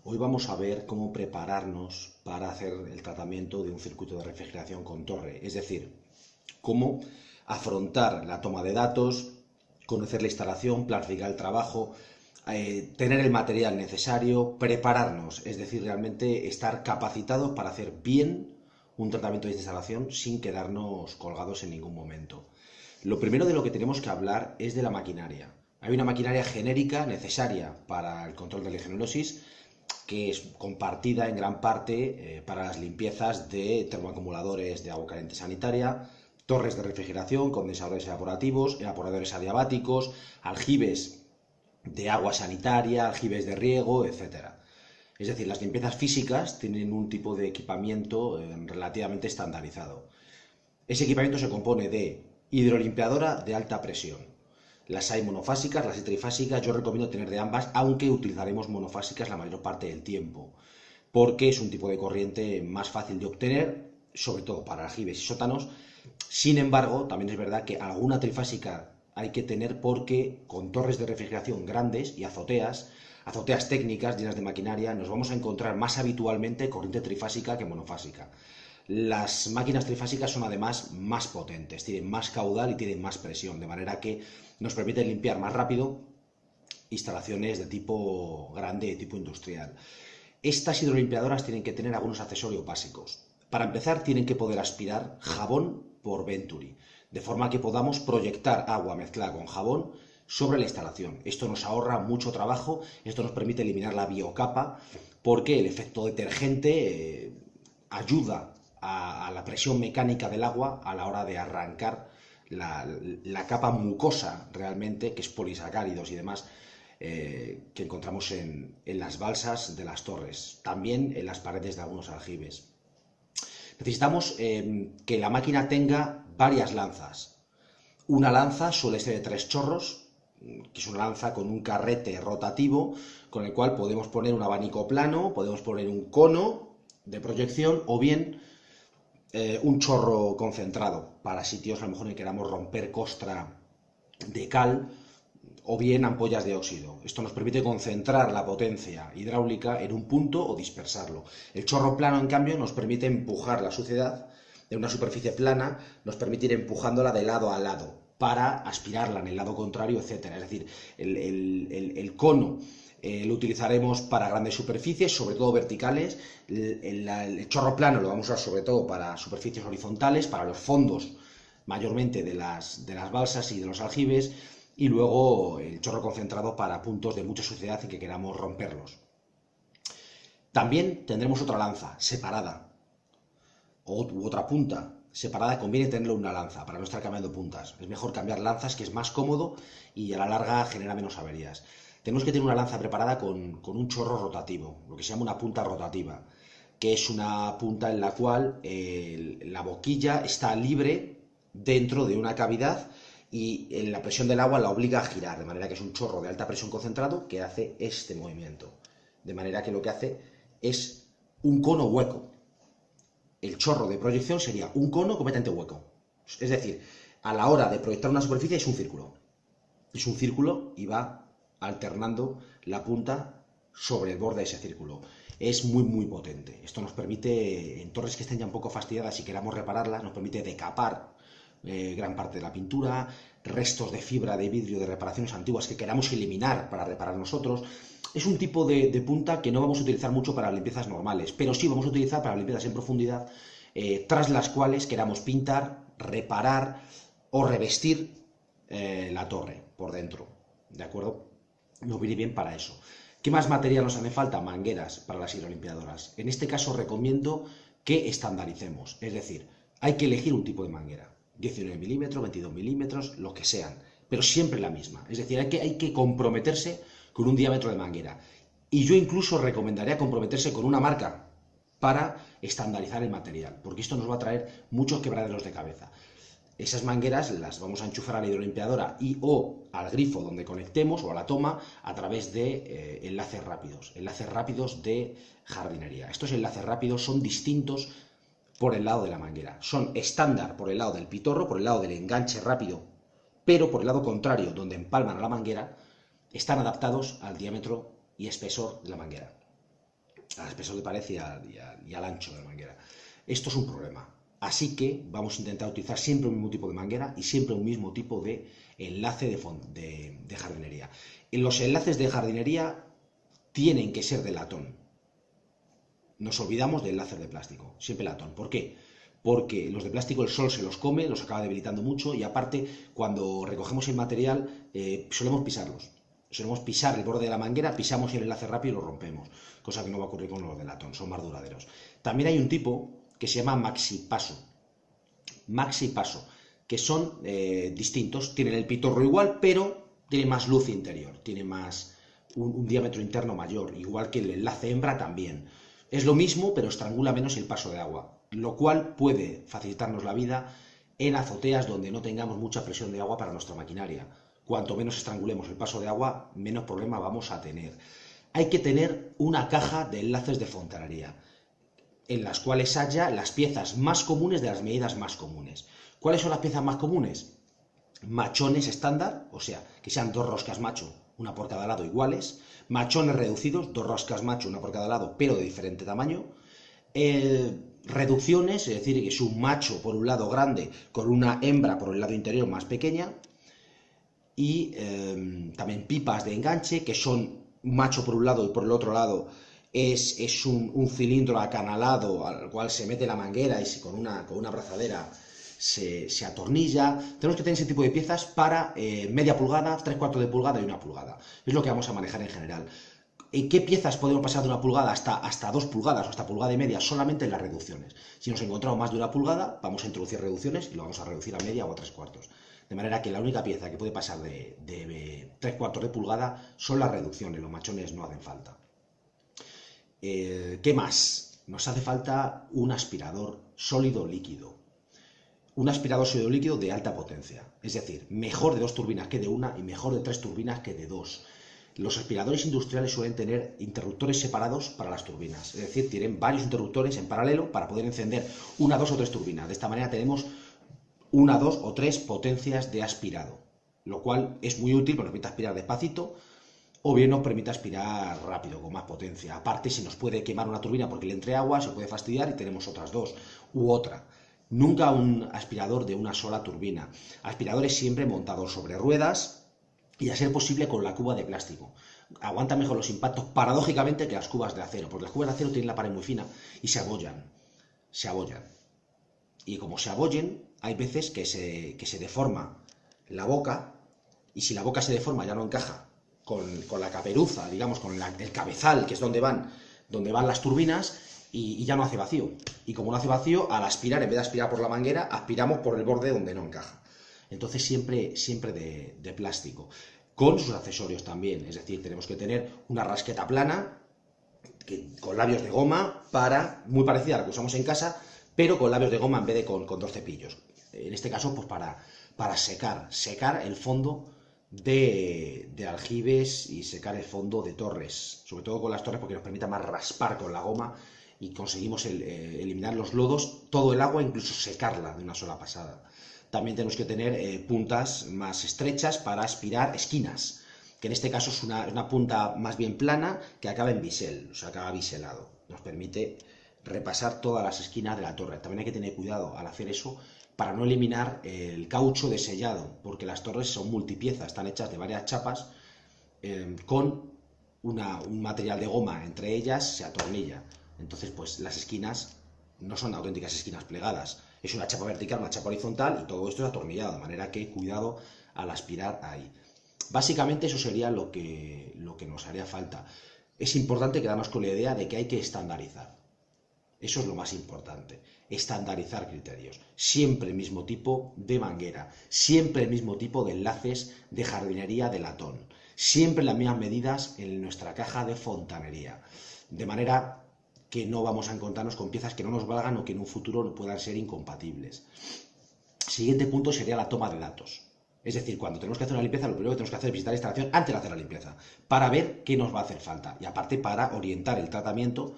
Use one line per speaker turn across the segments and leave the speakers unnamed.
Hoy vamos a ver cómo prepararnos para hacer el tratamiento de un circuito de refrigeración con torre, es decir, cómo afrontar la toma de datos, conocer la instalación, planificar el trabajo, tener el material necesario, prepararnos, es decir, realmente estar capacitados para hacer bien un tratamiento de instalación sin quedarnos colgados en ningún momento. Lo primero de lo que tenemos que hablar es de la maquinaria. Hay una maquinaria genérica necesaria para el control de la legionellosis que es compartida en gran parte para las limpiezas de termoacumuladores de agua caliente sanitaria, torres de refrigeración, condensadores evaporativos, evaporadores adiabáticos, aljibes de agua sanitaria, aljibes de riego, etcétera. Es decir, las limpiezas físicas tienen un tipo de equipamiento relativamente estandarizado. Ese equipamiento se compone de hidrolimpiadora de alta presión. Las hay monofásicas, las hay trifásicas, yo recomiendo tener de ambas, aunque utilizaremos monofásicas la mayor parte del tiempo, porque es un tipo de corriente más fácil de obtener, sobre todo para aljibes y sótanos. Sin embargo, también es verdad que alguna trifásica hay que tener porque con torres de refrigeración grandes y azoteas técnicas llenas de maquinaria, nos vamos a encontrar más habitualmente corriente trifásica que monofásica. Las máquinas trifásicas son además más potentes, tienen más caudal y tienen más presión, de manera que nos permiten limpiar más rápido instalaciones de tipo grande, de tipo industrial. Estas hidrolimpiadoras tienen que tener algunos accesorios básicos. Para empezar, tienen que poder aspirar jabón por Venturi, de forma que podamos proyectar agua mezclada con jabón sobre la instalación. Esto nos ahorra mucho trabajo, esto nos permite eliminar la biocapa, porque el efecto detergente ayuda a la presión mecánica del agua a la hora de arrancar la capa mucosa realmente, que es polisacáridos y demás, que encontramos en las balsas de las torres, también en las paredes de algunos aljibes. Necesitamos que la máquina tenga varias lanzas. Una lanza suele ser de 3 chorros, que es una lanza con un carrete rotativo, con el cual podemos poner un abanico plano, podemos poner un cono de proyección o bien un chorro concentrado para sitios a lo mejor en que queramos romper costra de cal o bien ampollas de óxido. Esto nos permite concentrar la potencia hidráulica en un punto o dispersarlo. El chorro plano, en cambio, nos permite empujar la suciedad de una superficie plana, nos permite ir empujándola de lado a lado para aspirarla en el lado contrario, etcétera. Es decir, el cono lo utilizaremos para grandes superficies, sobre todo verticales. El chorro plano lo vamos a usar sobre todo para superficies horizontales, para los fondos mayormente de las balsas y de los aljibes, y luego el chorro concentrado para puntos de mucha suciedad en que queramos romperlos. También tendremos otra lanza separada, u otra punta separada. Conviene tenerlo una lanza para no estar cambiando puntas. Es mejor cambiar lanzas, que es más cómodo y a la larga genera menos averías. Tenemos que tener una lanza preparada con un chorro rotativo, lo que se llama una punta rotativa, que es una punta en la cual la boquilla está libre dentro de una cavidad y la presión del agua la obliga a girar, de manera que es un chorro de alta presión concentrado que hace este movimiento. De manera que lo que hace es un cono hueco. El chorro de proyección sería un cono completamente hueco. Es decir, a la hora de proyectar una superficie es un círculo. Es un círculo y va alternando la punta sobre el borde de ese círculo. Es muy potente. Esto nos permite, en torres que estén ya un poco fastidiadas, si queramos repararlas, nos permite decapar gran parte de la pintura, restos de fibra de vidrio de reparaciones antiguas que queramos eliminar para reparar nosotros. Es un tipo de punta que no vamos a utilizar mucho para limpiezas normales, pero sí vamos a utilizar para limpiezas en profundidad, tras las cuales queramos pintar, reparar o revestir la torre por dentro. ¿De acuerdo? Nos viene bien para eso. ¿Qué más material nos hace falta? Mangueras para las hidrolimpiadoras. En este caso recomiendo que estandaricemos, es decir, hay que elegir un tipo de manguera. 19 milímetros, 22 milímetros, lo que sean, pero siempre la misma. Es decir, hay que comprometerse con un diámetro de manguera. Y yo incluso recomendaría comprometerse con una marca para estandarizar el material, porque esto nos va a traer muchos quebraderos de cabeza. Esas mangueras las vamos a enchufar a la hidrolimpiadora y o al grifo donde conectemos o a la toma a través de enlaces rápidos de jardinería. Estos enlaces rápidos son distintos por el lado de la manguera. Son estándar por el lado del pitorro, por el lado del enganche rápido, pero por el lado contrario, donde empalman a la manguera, están adaptados al diámetro y espesor de la manguera. al espesor de pared y al ancho de la manguera. Esto es un problema. Así que vamos a intentar utilizar siempre un mismo tipo de manguera y siempre un mismo tipo de enlace de jardinería. Los enlaces de jardinería tienen que ser de latón. Nos olvidamos de enlaces de plástico, siempre latón. ¿Por qué? Porque los de plástico el sol se los come, los acaba debilitando mucho y aparte cuando recogemos el material solemos pisarlos. Solemos pisar el borde de la manguera, pisamos el enlace rápido y lo rompemos, cosa que no va a ocurrir con los de latón, son más duraderos. También hay un tipo que se llama Maxi Paso, que son distintos, tienen el pitorro igual, pero tiene más luz interior, tiene más un diámetro interno mayor, igual que el enlace hembra también. Es lo mismo, pero estrangula menos el paso de agua, lo cual puede facilitarnos la vida en azoteas donde no tengamos mucha presión de agua para nuestra maquinaria. Cuanto menos estrangulemos el paso de agua, menos problema vamos a tener. Hay que tener una caja de enlaces de fontanería, en las cuales haya las piezas más comunes de las medidas más comunes. ¿Cuáles son las piezas más comunes? Machones estándar, o sea, que sean 2 roscas macho, una por cada lado iguales. Machones reducidos, 2 roscas macho, una por cada lado, pero de diferente tamaño. Reducciones, es decir, que es un macho por un lado grande con una hembra por el lado interior más pequeña. Y también pipas de enganche, que son macho por un lado y por el otro lado es un cilindro acanalado al cual se mete la manguera y con una abrazadera se atornilla. Tenemos que tener ese tipo de piezas para media pulgada, 3/4 de pulgada y 1 pulgada. Es lo que vamos a manejar en general. ¿En qué piezas podemos pasar de 1 pulgada hasta 2 pulgadas o hasta pulgada y media? Solamente en las reducciones. Si nos encontramos más de 1 pulgada, vamos a introducir reducciones y lo vamos a reducir a media o a 3/4. De manera que la única pieza que puede pasar de 3/4 de pulgada son las reducciones, los machones no hacen falta. ¿Qué más? Nos hace falta un aspirador sólido líquido. Un aspirador sólido líquido de alta potencia. Es decir, mejor de 2 turbinas que de una y mejor de 3 turbinas que de 2. Los aspiradores industriales suelen tener interruptores separados para las turbinas. Es decir, tienen varios interruptores en paralelo para poder encender 1, 2 o 3 turbinas. De esta manera tenemos 1, 2 o 3 potencias de aspirado, lo cual es muy útil porque nos permite aspirar despacito o bien nos permite aspirar rápido, con más potencia. Aparte, si nos puede quemar una turbina porque le entre agua, se puede fastidiar y tenemos otras 2 u otra. Nunca un aspirador de una sola turbina. Aspiradores siempre montados sobre ruedas y a ser posible con la cuba de plástico. Aguantan mejor los impactos, paradójicamente, que las cubas de acero, porque las cubas de acero tienen la pared muy fina y se abollan. Y como se abollen, hay veces que se deforma la boca, y si la boca se deforma ya no encaja con la caperuza, digamos, con el cabezal, que es donde van las turbinas, y ya no hace vacío. Y como no hace vacío, al aspirar, en vez de aspirar por la manguera, aspiramos por el borde donde no encaja. Entonces siempre de plástico. Con sus accesorios también, es decir, tenemos que tener una rasqueta plana, con labios de goma, muy parecida a la que usamos en casa, pero con labios de goma en vez de con 2 cepillos. En este caso, pues para secar el fondo de aljibes y secar el fondo de torres, sobre todo con las torres porque nos permite más raspar con la goma y conseguimos eliminar los lodos, todo el agua, incluso secarla de una sola pasada. También tenemos que tener puntas más estrechas para aspirar esquinas, que en este caso es una punta más bien plana que acaba en bisel, o sea, acaba biselado. Nos permite repasar todas las esquinas de la torre. También hay que tener cuidado al hacer eso para no eliminar el caucho de sellado, porque las torres son multipiezas, están hechas de varias chapas con un material de goma entre ellas, se atornilla. Entonces, pues las esquinas no son auténticas esquinas plegadas, es una chapa vertical, una chapa horizontal y todo esto es atornillado, de manera que cuidado al aspirar ahí. Básicamente eso sería lo que nos haría falta. Es importante quedarnos con la idea de que hay que estandarizar. Eso es lo más importante, estandarizar criterios. Siempre el mismo tipo de manguera, siempre el mismo tipo de enlaces de jardinería de latón, siempre las mismas medidas en nuestra caja de fontanería. De manera que no vamos a encontrarnos con piezas que no nos valgan o que en un futuro puedan ser incompatibles. Siguiente punto sería la toma de datos. Es decir, cuando tenemos que hacer una limpieza, lo primero que tenemos que hacer es visitar la instalación antes de hacer la limpieza, para ver qué nos va a hacer falta. Y aparte, para orientar el tratamiento,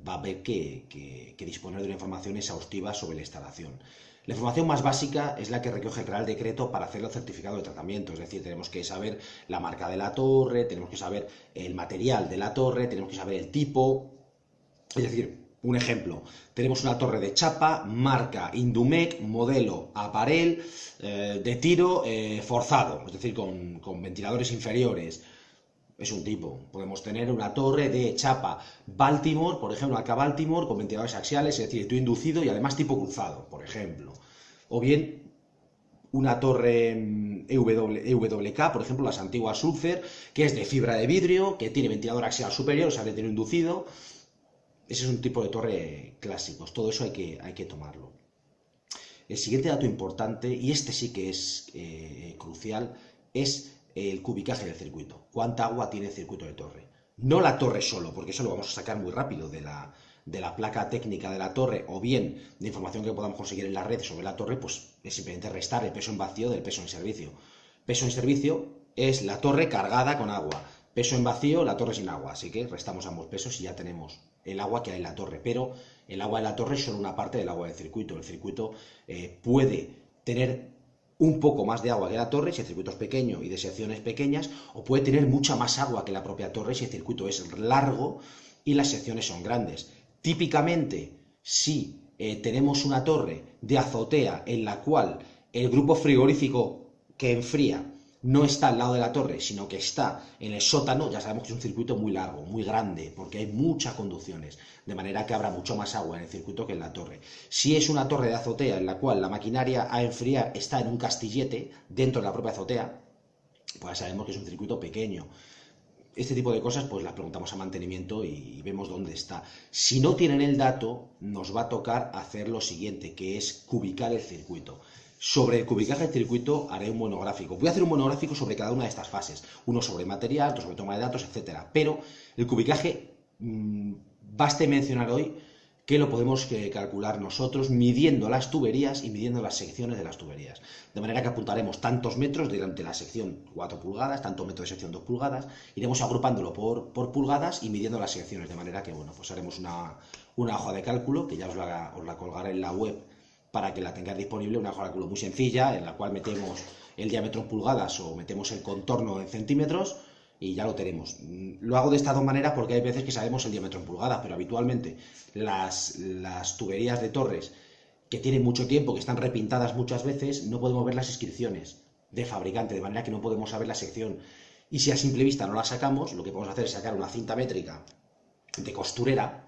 va a haber que disponer de una información exhaustiva sobre la instalación. La información más básica es la que recoge el Real Decreto para hacer el certificado de tratamiento, es decir, tenemos que saber la marca de la torre, tenemos que saber el material de la torre, tenemos que saber el tipo, Es decir, un ejemplo, tenemos una torre de chapa, marca Indumec, modelo Aparel, de tiro forzado, es decir, con ventiladores inferiores. Es un tipo. Podemos tener una torre de chapa Baltimore, por ejemplo, acá Baltimore, con ventiladores axiales, es decir, tú inducido y además tipo cruzado, por ejemplo. O bien una torre EWK, por ejemplo, las antiguas Sulzer, que es de fibra de vidrio, que tiene ventilador axial superior, o sea, que tiene inducido. Ese es un tipo de torre clásicos. Todo eso hay que tomarlo. El siguiente dato importante, y este sí que es crucial, es el cubicaje del circuito. ¿Cuánta agua tiene el circuito de torre? No la torre solo, porque eso lo vamos a sacar muy rápido de la placa técnica de la torre, o bien de información que podamos conseguir en la red sobre la torre, pues es simplemente restar el peso en vacío del peso en servicio. Peso en servicio es la torre cargada con agua. Peso en vacío, la torre sin agua. Así que restamos ambos pesos y ya tenemos el agua que hay en la torre. Pero el agua de la torre es solo una parte del agua del circuito. El circuito puede tener un poco más de agua que la torre si el circuito es pequeño y de secciones pequeñas, o puede tener mucha más agua que la propia torre si el circuito es largo y las secciones son grandes. Típicamente, si tenemos una torre de azotea en la cual el grupo frigorífico que enfría no está al lado de la torre, sino que está en el sótano, ya sabemos que es un circuito muy largo, muy grande, porque hay muchas conducciones, de manera que habrá mucho más agua en el circuito que en la torre. Si es una torre de azotea en la cual la maquinaria a enfriar está en un castillete dentro de la propia azotea, pues sabemos que es un circuito pequeño. Este tipo de cosas pues las preguntamos a mantenimiento y vemos dónde está. Si no tienen el dato, nos va a tocar hacer lo siguiente, que es cubicar el circuito. Sobre el cubicaje del circuito haré un monográfico. Voy a hacer un monográfico sobre cada una de estas fases. Uno sobre material, otro sobre toma de datos, etc. Pero el cubicaje, baste mencionar hoy que lo podemos calcular nosotros midiendo las tuberías y midiendo las secciones de las tuberías. De manera que apuntaremos tantos metros durante la sección 4 pulgadas, tantos metros de sección 2 pulgadas, iremos agrupándolo por pulgadas y midiendo las secciones. De manera que, bueno, pues haremos una hoja de cálculo, que ya os la colgaré en la web para que la tengáis disponible, una hoja de cálculo muy sencilla, en la cual metemos el diámetro en pulgadas o metemos el contorno en centímetros, y ya lo tenemos. Lo hago de estas dos maneras porque hay veces que sabemos el diámetro en pulgadas, pero habitualmente las tuberías de torres que tienen mucho tiempo, que están repintadas muchas veces, no podemos ver las inscripciones de fabricante, de manera que no podemos saber la sección. Y si a simple vista no la sacamos, lo que podemos hacer es sacar una cinta métrica de costurera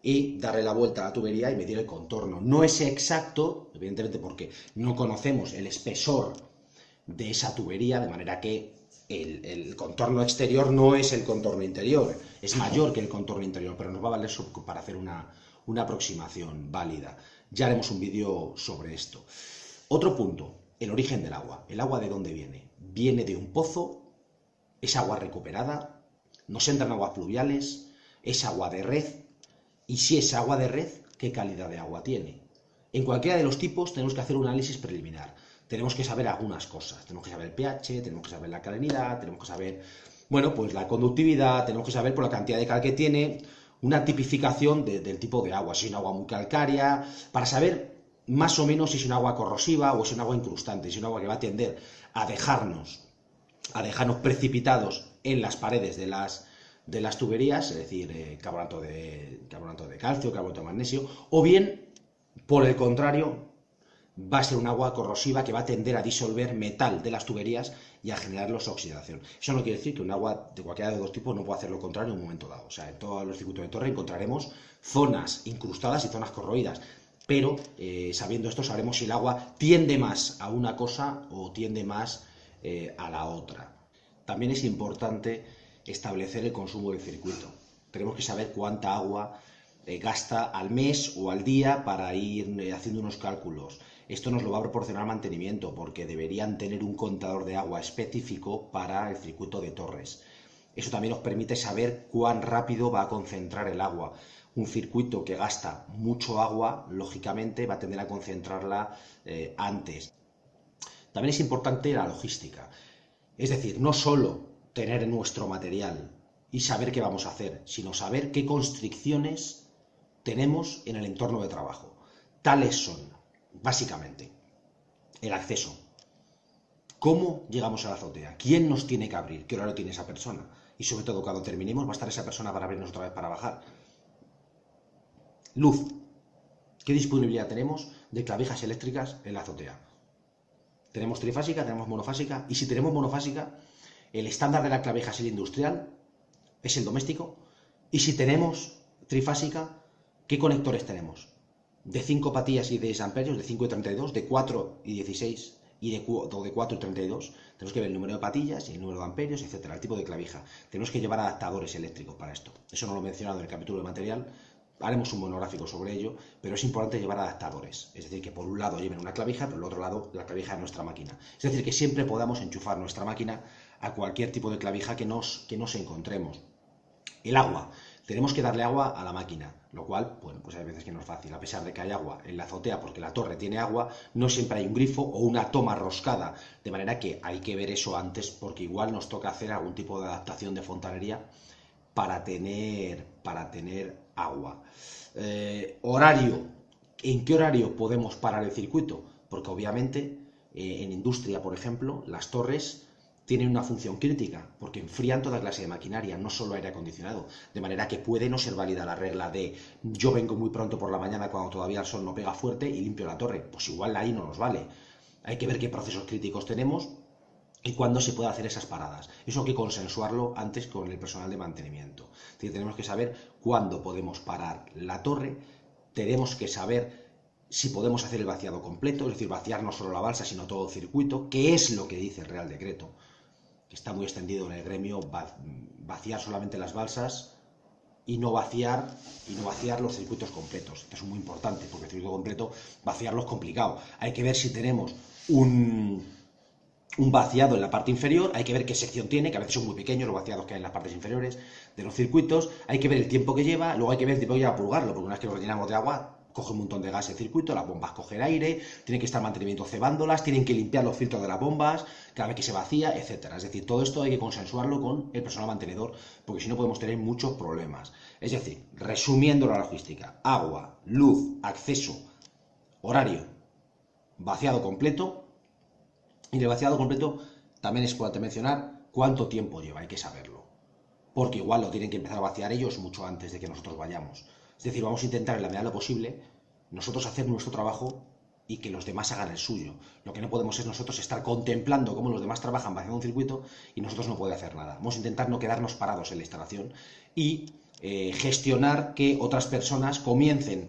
y darle la vuelta a la tubería y medir el contorno. No es exacto, evidentemente, porque no conocemos el espesor de esa tubería, de manera que el contorno exterior no es el contorno interior, es mayor que el contorno interior, pero nos va a valer para hacer una aproximación válida. Ya haremos un vídeo sobre esto. Otro punto, el origen del agua. ¿El agua de dónde viene? Viene de un pozo, es agua recuperada, nos entran aguas pluviales, es agua de red, y si es agua de red, ¿qué calidad de agua tiene? En cualquiera de los tipos tenemos que hacer un análisis preliminar. Tenemos que saber algunas cosas. Tenemos que saber el pH, tenemos que saber la calinidad, tenemos que saber, bueno, pues la conductividad, tenemos que saber por la cantidad de cal que tiene, una tipificación del tipo de agua, si es un agua muy calcárea, para saber más o menos si es un agua corrosiva o es un agua incrustante, si es un agua que va a tender a dejarnos precipitados en las paredes de las tuberías, es decir, carbonato de calcio, carbonato de magnesio, o bien, por el contrario, va a ser un agua corrosiva que va a tender a disolver metal de las tuberías y a generarlos oxidación. Eso no quiere decir que un agua de cualquiera de los dos tipos no pueda hacer lo contrario en un momento dado. O sea, en todos los circuitos de torre encontraremos zonas incrustadas y zonas corroídas, pero sabiendo esto sabremos si el agua tiende más a una cosa o tiende más a la otra. También es importante establecer el consumo del circuito. Tenemos que saber cuánta agua gasta al mes o al día para ir haciendo unos cálculos. Esto nos lo va a proporcionar mantenimiento, porque deberían tener un contador de agua específico para el circuito de torres. Eso también nos permite saber cuán rápido va a concentrar el agua. Un circuito que gasta mucho agua, lógicamente, va a tender a concentrarla antes. También es importante la logística. Es decir, no solo tener nuestro material y saber qué vamos a hacer, sino saber qué constricciones tenemos en el entorno de trabajo. Tales son, básicamente, el acceso. ¿Cómo llegamos a la azotea? ¿Quién nos tiene que abrir? ¿Qué horario tiene esa persona? Y sobre todo, cuando terminemos, ¿va a estar esa persona para abrirnos otra vez para bajar? Luz. ¿Qué disponibilidad tenemos de clavijas eléctricas en la azotea? Tenemos trifásica, tenemos monofásica, y si tenemos monofásica, el estándar de la clavija es el industrial, es el doméstico, y si tenemos trifásica, ¿qué conectores tenemos? De 5 patillas y 10 amperios, de 5 y 32, de 4 y 16 y de 4 y 32. Tenemos que ver el número de patillas y el número de amperios, etcétera, el tipo de clavija. Tenemos que llevar adaptadores eléctricos para esto. Eso no lo he mencionado en el capítulo de material. Haremos un monográfico sobre ello, pero es importante llevar adaptadores. Es decir, que por un lado lleven una clavija, pero por el otro lado la clavija de nuestra máquina. Es decir, que siempre podamos enchufar nuestra máquina a cualquier tipo de clavija que nos encontremos. El agua. Tenemos que darle agua a la máquina, lo cual, bueno, pues hay veces que no es fácil. A pesar de que hay agua en la azotea porque la torre tiene agua, no siempre hay un grifo o una toma roscada. De manera que hay que ver eso antes, porque igual nos toca hacer algún tipo de adaptación de fontanería para tener agua. Horario. ¿En qué horario podemos parar el circuito? Porque obviamente en industria, por ejemplo, las torres tienen una función crítica, porque enfrían toda clase de maquinaria, no solo aire acondicionado, de manera que puede no ser válida la regla de yo vengo muy pronto por la mañana cuando todavía el sol no pega fuerte y limpio la torre. Pues igual ahí no nos vale. Hay que ver qué procesos críticos tenemos y cuándo se puede hacer esas paradas. Eso hay que consensuarlo antes con el personal de mantenimiento. Es decir, tenemos que saber cuándo podemos parar la torre, tenemos que saber si podemos hacer el vaciado completo, es decir, vaciar no solo la balsa, sino todo el circuito, que es lo que dice el Real Decreto, que está muy extendido en el gremio, vaciar solamente las balsas y no vaciar los circuitos completos. Esto es muy importante, porque el circuito completo, vaciarlo es complicado. Hay que ver si tenemos un vaciado en la parte inferior, hay que ver qué sección tiene, que a veces son muy pequeños los vaciados que hay en las partes inferiores de los circuitos, hay que ver el tiempo que lleva, luego hay que ver el tiempo que lleva a purgarlo, porque una vez que lo rellenamos de agua, coge un montón de gas el circuito, las bombas cogen aire, tiene que estar mantenimiento cebándolas, tienen que limpiar los filtros de las bombas cada vez que se vacía, etcétera. Es decir, todo esto hay que consensuarlo con el personal mantenedor, porque si no podemos tener muchos problemas. Es decir, resumiendo la logística: agua, luz, acceso, horario, vaciado completo. Y en el vaciado completo también es importante mencionar cuánto tiempo lleva, hay que saberlo, porque igual lo tienen que empezar a vaciar ellos mucho antes de que nosotros vayamos. Es decir, vamos a intentar en la medida de lo posible nosotros hacer nuestro trabajo y que los demás hagan el suyo. Lo que no podemos es nosotros estar contemplando cómo los demás trabajan vaciando un circuito y nosotros no podemos hacer nada. Vamos a intentar no quedarnos parados en la instalación y gestionar que otras personas comiencen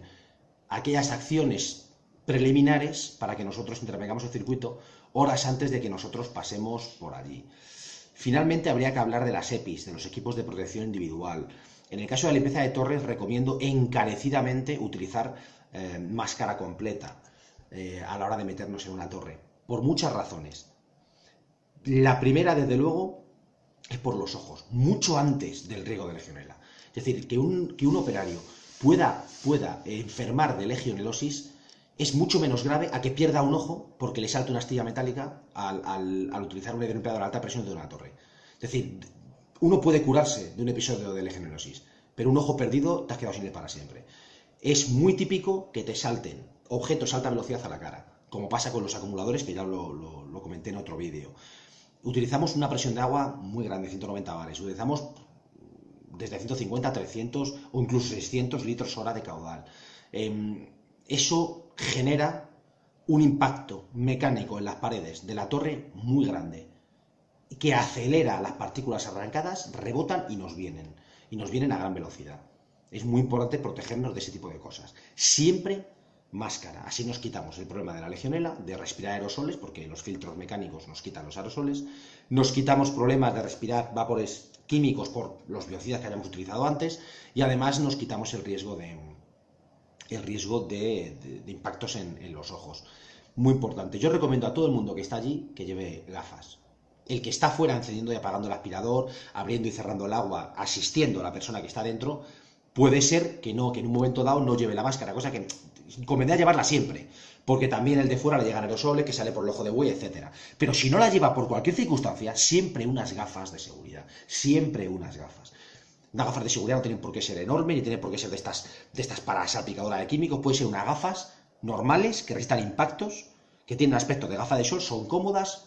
aquellas acciones preliminares para que nosotros intervengamos el circuito horas antes de que nosotros pasemos por allí. Finalmente, habría que hablar de las EPIs, de los equipos de protección individual. En el caso de la limpieza de torres, recomiendo encarecidamente utilizar máscara completa a la hora de meternos en una torre, por muchas razones. La primera, desde luego, es por los ojos, mucho antes del riesgo de legionela. Es decir, que un operario pueda enfermar de legionelosis es mucho menos grave a que pierda un ojo porque le salte una astilla metálica al utilizar un hidrolimpiador a alta presión de una torre. Es decir, uno puede curarse de un episodio de legionellosis, pero un ojo perdido te has quedado sin él para siempre. Es muy típico que te salten objetos a alta velocidad a la cara, como pasa con los acumuladores, que ya lo comenté en otro vídeo. Utilizamos una presión de agua muy grande, 190 bares. Utilizamos desde 150 a 300 o incluso 600 litros hora de caudal. Eso genera un impacto mecánico en las paredes de la torre muy grande, que acelera las partículas arrancadas, rebotan y nos vienen a gran velocidad. Es muy importante protegernos de ese tipo de cosas. Siempre máscara, así nos quitamos el problema de la legionela, de respirar aerosoles, porque los filtros mecánicos nos quitan los aerosoles, nos quitamos problemas de respirar vapores químicos por los biocidas que hayamos utilizado antes, y además nos quitamos el riesgo de impactos en los ojos. Muy importante. Yo recomiendo a todo el mundo que está allí que lleve gafas. El que está fuera encendiendo y apagando el aspirador, abriendo y cerrando el agua, asistiendo a la persona que está dentro, puede ser que en un momento dado no lleve la máscara, cosa que convendría llevarla siempre, porque también el de fuera le llegan aerosoles, que sale por el ojo de buey, etc. Pero si no la lleva por cualquier circunstancia, siempre unas gafas de seguridad, siempre unas gafas. Unas gafas de seguridad no tienen por qué ser enormes, ni tienen por qué ser de estas para salpicadoras de químicos, pueden ser unas gafas normales, que resistan impactos, que tienen aspecto de gafa de sol, son cómodas,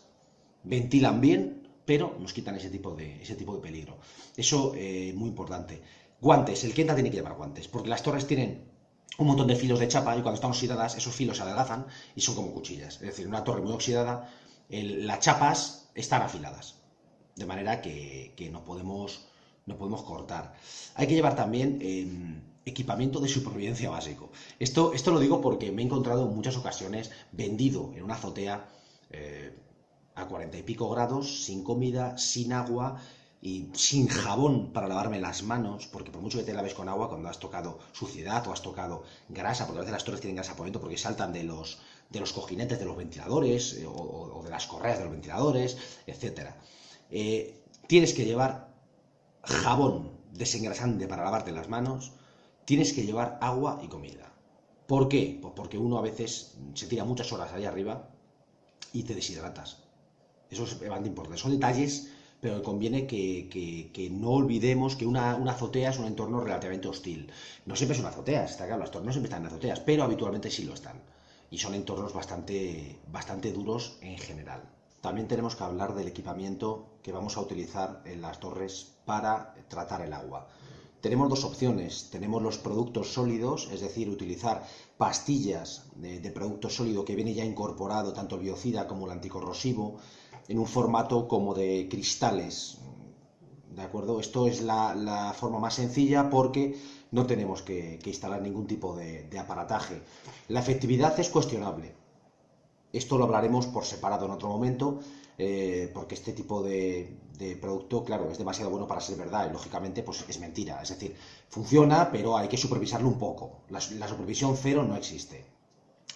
ventilan bien, pero nos quitan ese tipo de peligro. Eso muy importante. Guantes, el Kenta tiene que llevar guantes, porque las torres tienen un montón de filos de chapa y cuando están oxidadas, esos filos se adelgazan y son como cuchillas. Es decir, una torre muy oxidada, las chapas están afiladas, de manera que no podemos cortar. Hay que llevar también equipamiento de supervivencia básico. Esto lo digo porque me he encontrado en muchas ocasiones vendido en una azotea a 40 y pico grados, sin comida, sin agua y sin jabón para lavarme las manos, porque por mucho que te laves con agua, cuando has tocado suciedad o has tocado grasa, porque a veces las torres tienen grasa por dentro porque saltan de los cojinetes de los ventiladores o de las correas de los ventiladores, etcétera. Tienes que llevar jabón desengrasante para lavarte las manos, tienes que llevar agua y comida. ¿Por qué? Pues porque uno a veces se tira muchas horas ahí arriba y te deshidratas. Eso es bastante importante. Son detalles, pero conviene que no olvidemos que una azotea es un entorno relativamente hostil. No siempre es una azotea, está claro, las torres no siempre están en azoteas, pero habitualmente sí lo están. Y son entornos bastante duros en general. También tenemos que hablar del equipamiento que vamos a utilizar en las torres para tratar el agua. Tenemos dos opciones. Tenemos los productos sólidos, es decir, utilizar pastillas de producto sólido que viene ya incorporado tanto el biocida como el anticorrosivo en un formato como de cristales. ¿De acuerdo? Esto es la forma más sencilla porque no tenemos que instalar ningún tipo de aparataje. La efectividad es cuestionable. Esto lo hablaremos por separado en otro momento, porque este tipo de producto, claro, es demasiado bueno para ser verdad y lógicamente pues es mentira. Es decir, funciona, pero hay que supervisarlo un poco. La supervisión cero no existe.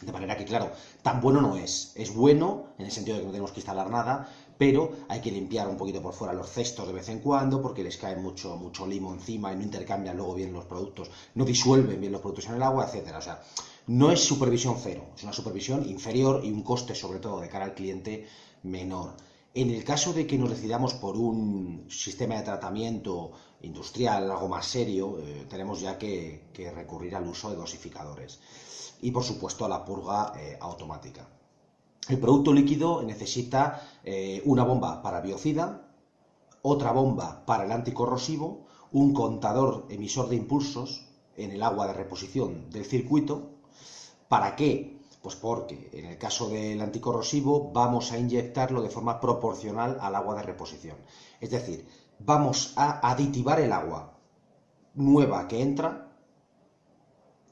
De manera que, claro, tan bueno no es. Es bueno en el sentido de que no tenemos que instalar nada, pero hay que limpiar un poquito por fuera los cestos de vez en cuando porque les cae mucho limo encima y no intercambian luego bien los productos, no disuelven bien los productos en el agua, etcétera. O sea, no es supervisión cero, es una supervisión inferior y un coste, sobre todo, de cara al cliente menor. En el caso de que nos decidamos por un sistema de tratamiento industrial, algo más serio, tenemos ya que recurrir al uso de dosificadores y, por supuesto, a la purga automática. El producto líquido necesita una bomba para biocida, otra bomba para el anticorrosivo, un contador emisor de impulsos en el agua de reposición del circuito. ¿Para qué? Pues porque en el caso del anticorrosivo vamos a inyectarlo de forma proporcional al agua de reposición. Es decir, vamos a aditivar el agua nueva que entra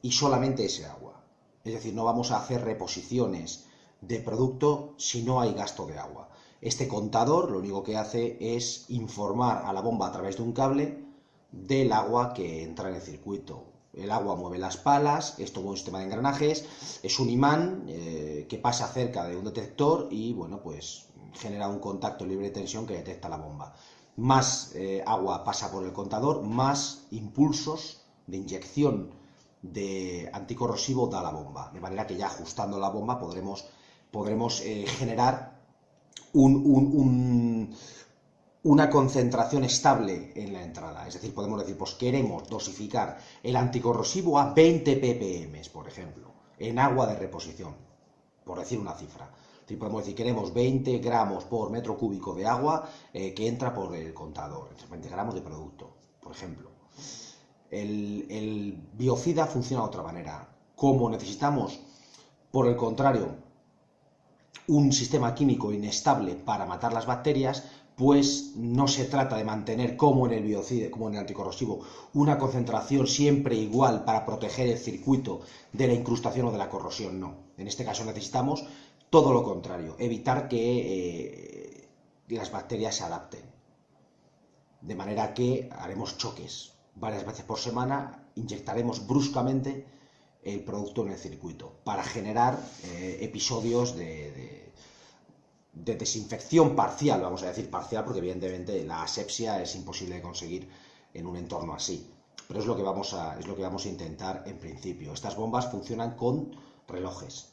y solamente ese agua. Es decir, no vamos a hacer reposiciones de producto si no hay gasto de agua. Este contador lo único que hace es informar a la bomba a través de un cable del agua que entra en el circuito. El agua mueve las palas, esto es un sistema de engranajes, es un imán que pasa cerca de un detector y, bueno, pues genera un contacto libre de tensión que detecta la bomba. Más agua pasa por el contador, más impulsos de inyección de anticorrosivo da la bomba. De manera que ya ajustando la bomba podremos generar una concentración estable en la entrada. Es decir, podemos decir, pues queremos dosificar el anticorrosivo a 20 ppm, por ejemplo, en agua de reposición, por decir una cifra. Es decir, podemos decir, queremos 20 gramos por metro cúbico de agua que entra por el contador, 20 gramos de producto, por ejemplo. El biocida funciona de otra manera. Como necesitamos, por el contrario, un sistema químico inestable para matar las bacterias, pues no se trata de mantener, como en el biocida, como en el anticorrosivo, una concentración siempre igual para proteger el circuito de la incrustación o de la corrosión, no. En este caso necesitamos todo lo contrario, evitar que las bacterias se adapten. De manera que haremos choques varias veces por semana, inyectaremos bruscamente el producto en el circuito para generar episodios de desinfección parcial, vamos a decir parcial, porque evidentemente la asepsia es imposible de conseguir en un entorno así, pero es lo que vamos a intentar en principio. Estas bombas funcionan con relojes,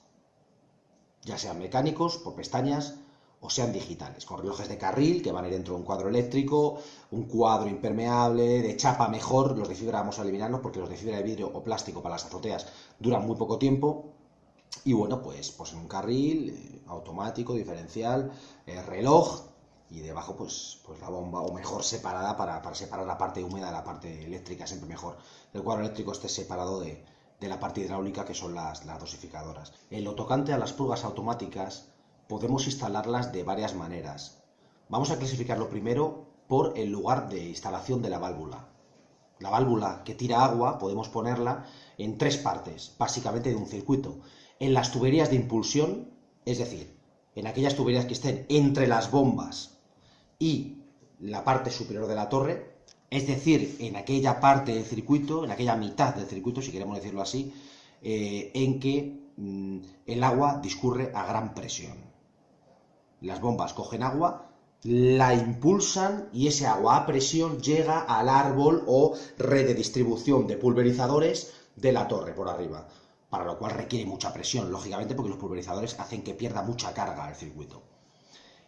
ya sean mecánicos, por pestañas, o sean digitales, con relojes de carril que van a ir dentro de un cuadro eléctrico, un cuadro impermeable, de chapa mejor. Los de fibra vamos a eliminarlos porque los de fibra de vidrio o plástico para las azoteas duran muy poco tiempo. Y bueno, pues en un carril automático, diferencial, reloj, y debajo pues la bomba, o mejor separada para separar la parte húmeda de la parte eléctrica, siempre mejor. El cuadro eléctrico esté separado de de la parte hidráulica, que son las dosificadoras. En lo tocante a las purgas automáticas, podemos instalarlas de varias maneras. Vamos a clasificarlo primero por el lugar de instalación de la válvula. La válvula que tira agua podemos ponerla en tres partes, básicamente de un circuito. En las tuberías de impulsión, es decir, en aquellas tuberías que estén entre las bombas y la parte superior de la torre, es decir, en aquella parte del circuito, en aquella mitad del circuito, si queremos decirlo así, en que el agua discurre a gran presión. Las bombas cogen agua, la impulsan y ese agua a presión llega al árbol o red de distribución de pulverizadores de la torre por arriba, para lo cual requiere mucha presión, lógicamente, porque los pulverizadores hacen que pierda mucha carga el circuito.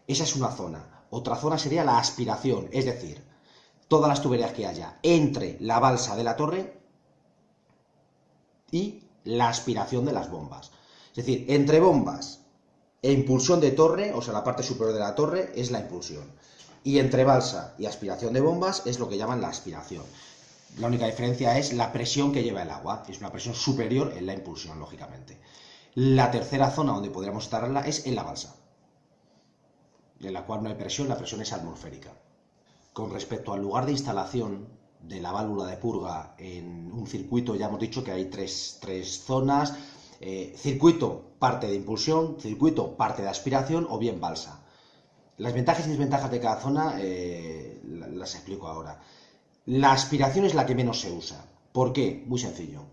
Esa es una zona. Otra zona sería la aspiración, es decir, todas las tuberías que haya entre la balsa de la torre y la aspiración de las bombas. Es decir, entre bombas e impulsión de torre, o sea, la parte superior de la torre es la impulsión. Y entre balsa y aspiración de bombas es lo que llaman la aspiración. La única diferencia es la presión que lleva el agua. Es una presión superior en la impulsión, lógicamente. La tercera zona donde podríamos instalarla es en la balsa, en la cual no hay presión, la presión es atmosférica. Con respecto al lugar de instalación de la válvula de purga en un circuito, ya hemos dicho que hay tres zonas. Circuito, parte de impulsión, circuito, parte de aspiración o bien balsa. Las ventajas y desventajas de cada zona las explico ahora. La aspiración es la que menos se usa. ¿Por qué? Muy sencillo.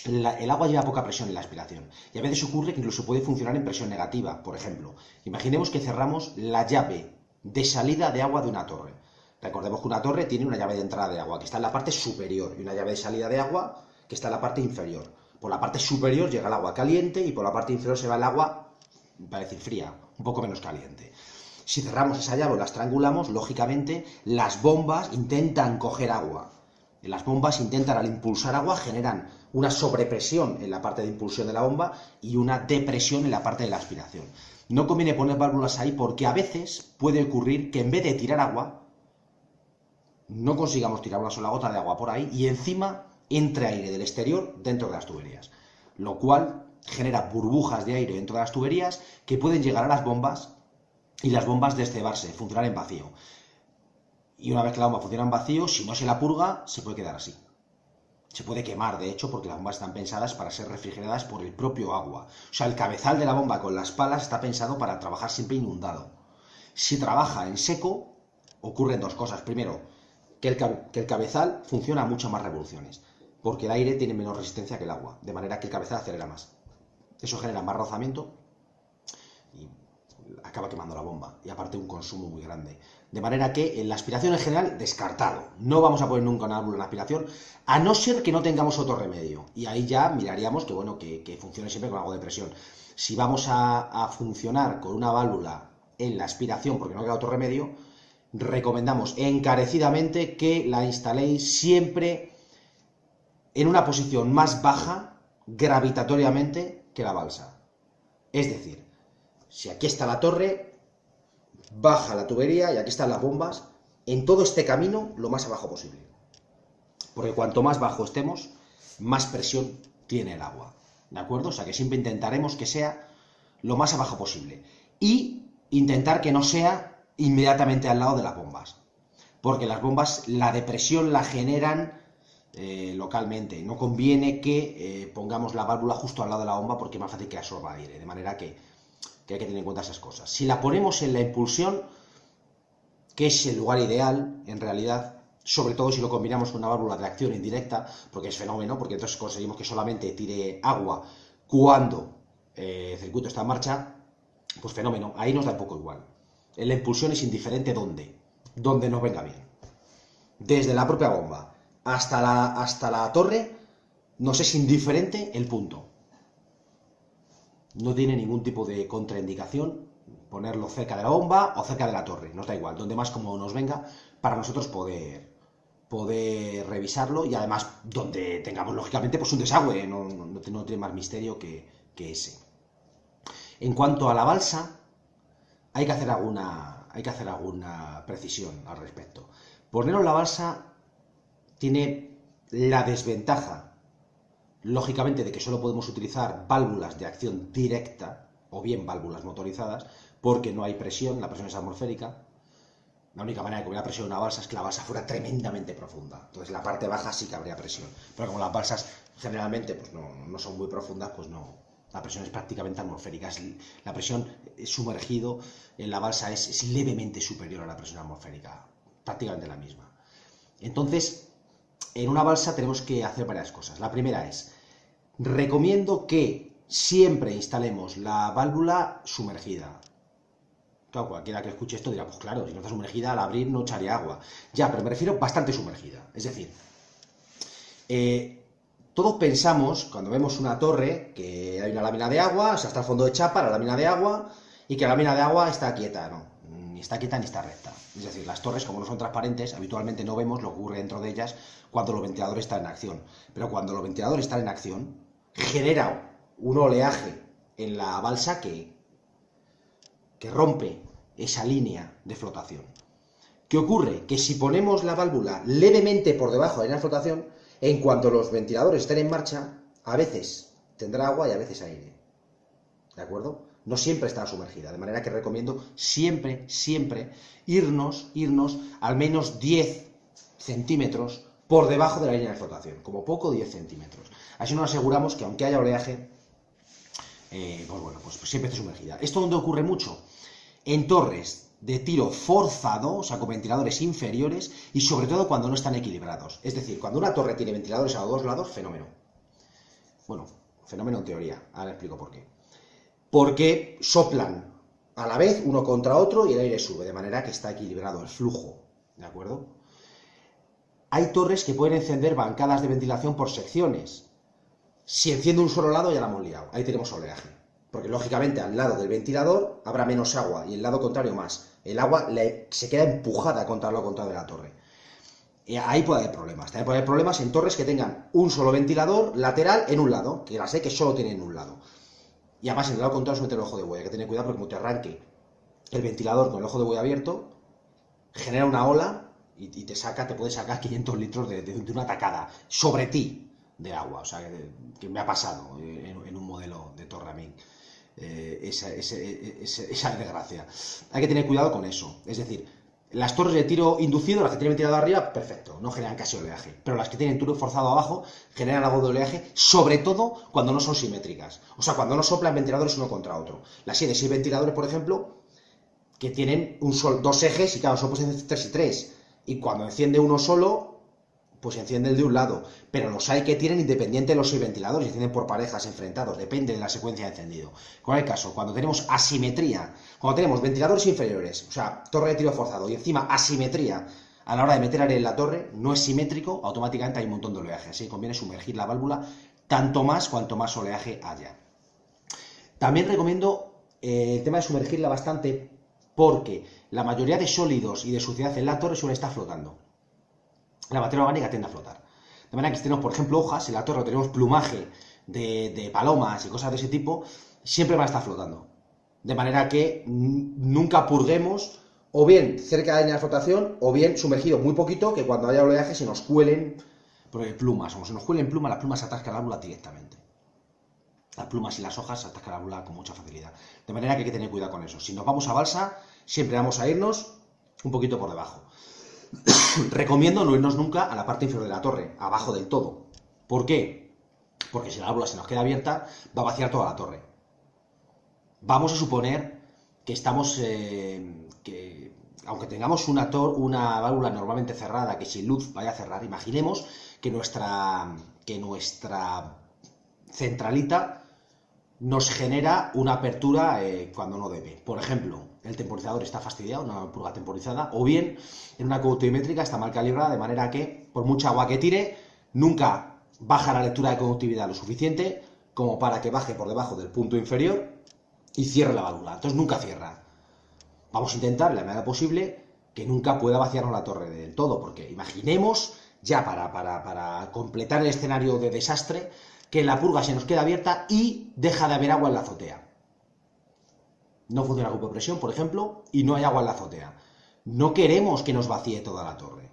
El agua lleva poca presión en la aspiración y a veces ocurre que incluso puede funcionar en presión negativa. Por ejemplo, imaginemos que cerramos la llave de salida de agua de una torre. Recordemos que una torre tiene una llave de entrada de agua que está en la parte superior y una llave de salida de agua que está en la parte inferior. Por la parte superior llega el agua caliente y por la parte inferior se va el agua, para decir fría, un poco menos caliente. Si cerramos esa llave o la estrangulamos, lógicamente las bombas intentan coger agua. Las bombas intentan, al impulsar agua, generan una sobrepresión en la parte de impulsión de la bomba y una depresión en la parte de la aspiración. No conviene poner válvulas ahí porque a veces puede ocurrir que en vez de tirar agua, no consigamos tirar una sola gota de agua por ahí y encima entre aire del exterior dentro de las tuberías, lo cual genera burbujas de aire dentro de las tuberías que pueden llegar a las bombas y las bombas descebarse, funcionar en vacío. Y una vez que la bomba funciona en vacío, si no se la purga, se puede quedar así. Se puede quemar, de hecho, porque las bombas están pensadas para ser refrigeradas por el propio agua. O sea, el cabezal de la bomba con las palas está pensado para trabajar siempre inundado. Si trabaja en seco, ocurren dos cosas. Primero, que el cabezal funciona a muchas más revoluciones, porque el aire tiene menos resistencia que el agua, de manera que el cabezal acelera más. Eso genera más rozamiento y acaba quemando la bomba, y aparte un consumo muy grande. De manera que en la aspiración en general, descartado. No vamos a poner nunca una válvula en aspiración, a no ser que no tengamos otro remedio. Y ahí ya miraríamos que, bueno, que funcione siempre con algo de presión. Si vamos a funcionar con una válvula en la aspiración porque no queda otro remedio, recomendamos encarecidamente que la instaléis siempre en una posición más baja gravitatoriamente que la balsa. Es decir, si aquí está la torre, baja la tubería y aquí están las bombas, en todo este camino lo más abajo posible. Porque cuanto más bajo estemos, más presión tiene el agua. ¿De acuerdo? O sea que siempre intentaremos que sea lo más abajo posible. Y intentar que no sea inmediatamente al lado de las bombas. Porque las bombas, la depresión la generan localmente. No conviene que pongamos la válvula justo al lado de la bomba porque es más fácil que absorba aire. De manera que hay que tener en cuenta esas cosas. Si la ponemos en la impulsión, que es el lugar ideal, en realidad, sobre todo si lo combinamos con una válvula de acción indirecta, porque es fenómeno, porque entonces conseguimos que solamente tire agua cuando el circuito está en marcha, pues fenómeno, ahí nos da un poco igual. En la impulsión es indiferente donde nos venga bien. Desde la propia bomba hasta la torre, nos es indiferente el punto. No tiene ningún tipo de contraindicación ponerlo cerca de la bomba o cerca de la torre, nos da igual, donde más como nos venga, para nosotros poder revisarlo y además donde tengamos lógicamente pues un desagüe, no tiene más misterio que ese. En cuanto a la balsa, hay que hacer alguna precisión al respecto. Ponerlo en la balsa tiene la desventaja, lógicamente, de que solo podemos utilizar válvulas de acción directa, o bien válvulas motorizadas, porque no hay presión, la presión es atmosférica. La única manera de que hubiera presión en una balsa es que la balsa fuera tremendamente profunda. Entonces, en la parte baja sí que habría presión. Pero como las balsas generalmente pues no son muy profundas, pues no. La presión es prácticamente atmosférica. La presión sumergido en la balsa es levemente superior a la presión atmosférica. Prácticamente la misma. Entonces, en una balsa tenemos que hacer varias cosas. La primera es, recomiendo que siempre instalemos la válvula sumergida. Claro, cualquiera que escuche esto dirá, pues claro, si no está sumergida, al abrir no echaría agua. Ya, pero me refiero bastante sumergida. Es decir, todos pensamos, cuando vemos una torre, que hay una lámina de agua, o sea, está al fondo de chapa, la lámina de agua, y que la lámina de agua está quieta, ¿no? Ni está quieta ni está recta. Es decir, las torres, como no son transparentes, habitualmente no vemos lo que ocurre dentro de ellas cuando los ventiladores están en acción. Pero cuando los ventiladores están en acción, genera un oleaje en la balsa que rompe esa línea de flotación. ¿Qué ocurre? Que si ponemos la válvula levemente por debajo de la línea de flotación, en cuanto los ventiladores estén en marcha, a veces tendrá agua y a veces aire. ¿De acuerdo? No siempre está sumergida, de manera que recomiendo siempre irnos al menos 10 centímetros por debajo de la línea de flotación, como poco 10 centímetros. Así nos aseguramos que aunque haya oleaje, pues siempre esté sumergida. ¿Esto dónde ocurre mucho? En torres de tiro forzado, o sea, con ventiladores inferiores, y sobre todo cuando no están equilibrados. Es decir, cuando una torre tiene ventiladores a los dos lados, fenómeno. Bueno, fenómeno en teoría, ahora explico por qué. Porque soplan a la vez uno contra otro y el aire sube, de manera que está equilibrado el flujo, ¿de acuerdo? Hay torres que pueden encender bancadas de ventilación por secciones. Si enciende un solo lado ya la hemos liado, ahí tenemos oleaje. Porque lógicamente al lado del ventilador habrá menos agua y el lado contrario más. El agua se queda empujada contra lo contrario de la torre. Y ahí puede haber problemas. También puede haber problemas en torres que tengan un solo ventilador lateral en un lado, que las hay que solo tienen un lado. Y además en el lado contrario se mete el ojo de buey. Hay que tener cuidado porque como te arranque el ventilador con el ojo de buey abierto, genera una ola y te puede sacar 500 litros de una tacada sobre ti de agua. O sea, que me ha pasado en un modelo de torre a mí. Esa desgracia. Hay que tener cuidado con eso. Es decir, las torres de tiro inducido, las que tienen ventilador arriba, perfecto, no generan casi oleaje. Pero las que tienen tiro forzado abajo generan algo de oleaje, sobre todo cuando no son simétricas. O sea, cuando no soplan ventiladores uno contra otro. Las 6 ventiladores, por ejemplo, que tienen dos ejes y claro, son pues 3 y 3. Y cuando enciende uno solo, pues enciende el de un lado. Pero los hay que tienen independiente de los 6 ventiladores, y encienden por parejas enfrentados, depende de la secuencia de encendido. ¿Cuál es el caso? Cuando tenemos asimetría, cuando tenemos ventiladores inferiores, o sea, torre de tiro forzado, y encima asimetría a la hora de meter aire en la torre, no es simétrico, automáticamente hay un montón de oleaje. Así que conviene sumergir la válvula cuanto más oleaje haya. También recomiendo el tema de sumergirla bastante porque la mayoría de sólidos y de suciedad en la torre suele estar flotando. La materia orgánica tiende a flotar. De manera que si tenemos, por ejemplo, hojas, en la torre tenemos plumaje de palomas y cosas de ese tipo, siempre van a estar flotando. De manera que nunca purguemos, o bien cerca de la línea de flotación, o bien sumergido muy poquito, que cuando haya oleaje se nos cuelen plumas. Como se nos cuelen plumas, las plumas se atascan la válvula directamente. Las plumas y las hojas se atascan la válvula con mucha facilidad. De manera que hay que tener cuidado con eso. Si nos vamos a balsa, siempre vamos a irnos un poquito por debajo. Recomiendo no irnos nunca a la parte inferior de la torre, abajo del todo. ¿Por qué? Porque si la válvula se nos queda abierta, va a vaciar toda la torre. Vamos a suponer que estamos, aunque tengamos una válvula normalmente cerrada, que sin luz vaya a cerrar, imaginemos que nuestra centralita nos genera una apertura cuando no debe. Por ejemplo, el temporizador está fastidiado, una purga temporizada, o bien en una conductimétrica está mal calibrada, de manera que por mucha agua que tire, nunca baja la lectura de conductividad lo suficiente como para que baje por debajo del punto inferior y cierre la válvula. Entonces nunca cierra. Vamos a intentar, en la medida posible, que nunca pueda vaciarnos la torre del todo, porque imaginemos, ya para completar el escenario de desastre, que la purga se nos queda abierta y deja de haber agua en la azotea. No funciona el grupo de presión, por ejemplo, y no hay agua en la azotea. No queremos que nos vacíe toda la torre.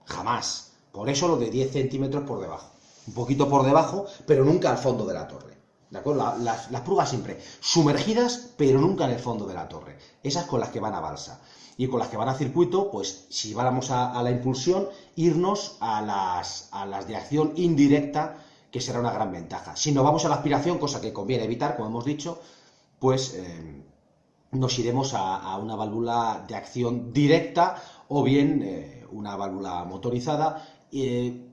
Jamás. Por eso lo de 10 centímetros por debajo. un poquito por debajo, pero nunca al fondo de la torre. ¿De acuerdo? Las purgas siempre sumergidas, pero nunca en el fondo de la torre. Esas con las que van a balsa. Y con las que van a circuito, pues si vamos a la impulsión, irnos a las de acción indirecta, que será una gran ventaja. Si no vamos a la aspiración, cosa que conviene evitar, como hemos dicho, pues nos iremos a una válvula de acción directa o bien una válvula motorizada,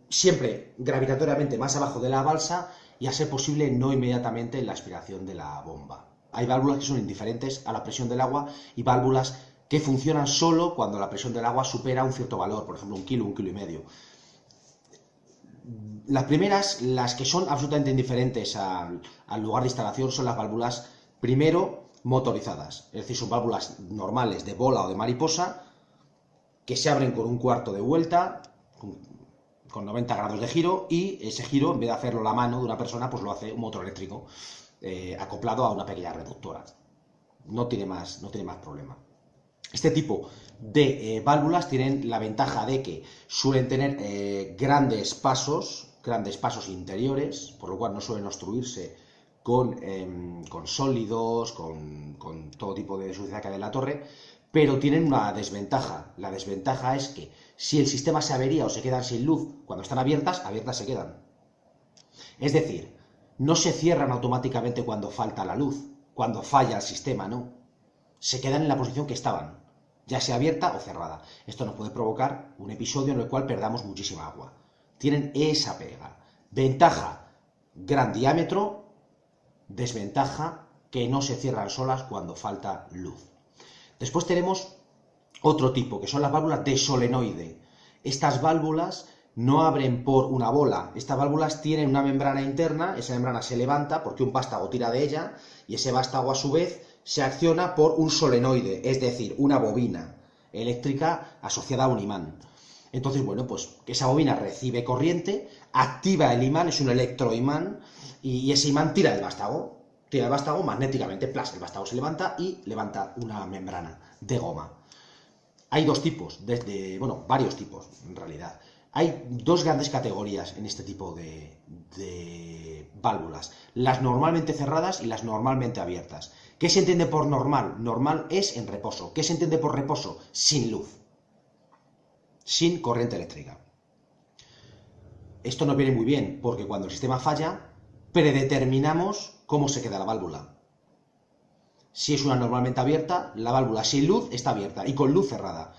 siempre gravitatoriamente más abajo de la balsa y a ser posible no inmediatamente en la aspiración de la bomba. Hay válvulas que son indiferentes a la presión del agua y válvulas que funcionan solo cuando la presión del agua supera un cierto valor, por ejemplo 1 kilo, 1,5 kilos. Las primeras, las que son absolutamente indiferentes al lugar de instalación, son las válvulas, primero, motorizadas. Es decir, son válvulas normales de bola o de mariposa que se abren con un cuarto de vuelta, con 90 grados de giro, y ese giro, en vez de hacerlo la mano de una persona, pues lo hace un motor eléctrico acoplado a una pequeña reductora. No tiene más problema. Este tipo de válvulas tienen la ventaja de que suelen tener grandes pasos interiores, por lo cual no suelen obstruirse con sólidos, con todo tipo de suciedad que hay en la torre, pero tienen una desventaja. La desventaja es que si el sistema se avería o se quedan sin luz, cuando están abiertas se quedan. Es decir, no se cierran automáticamente cuando falta la luz, cuando falla el sistema, no. Se quedan en la posición que estaban, ya sea abierta o cerrada. Esto nos puede provocar un episodio en el cual perdamos muchísima agua. Tienen esa pega. Ventaja, gran diámetro. Desventaja, que no se cierran solas cuando falta luz. Después tenemos otro tipo, que son las válvulas de solenoide. Estas válvulas no abren por una bola. Estas válvulas tienen una membrana interna, esa membrana se levanta porque un vástago tira de ella, y ese vástago a su vez se acciona por un solenoide, es decir, una bobina eléctrica asociada a un imán. Entonces, bueno, pues esa bobina recibe corriente, activa el imán, es un electroimán, y ese imán tira el vástago magnéticamente, el vástago se levanta y levanta una membrana de goma. Hay dos tipos, varios tipos en realidad. Hay dos grandes categorías en este tipo de válvulas, las normalmente cerradas y las normalmente abiertas. ¿Qué se entiende por normal? Normal es en reposo. ¿Qué se entiende por reposo? Sin luz, sin corriente eléctrica. Esto nos viene muy bien porque cuando el sistema falla, predeterminamos cómo se queda la válvula. Si es una normalmente abierta, la válvula sin luz está abierta y con luz cerrada.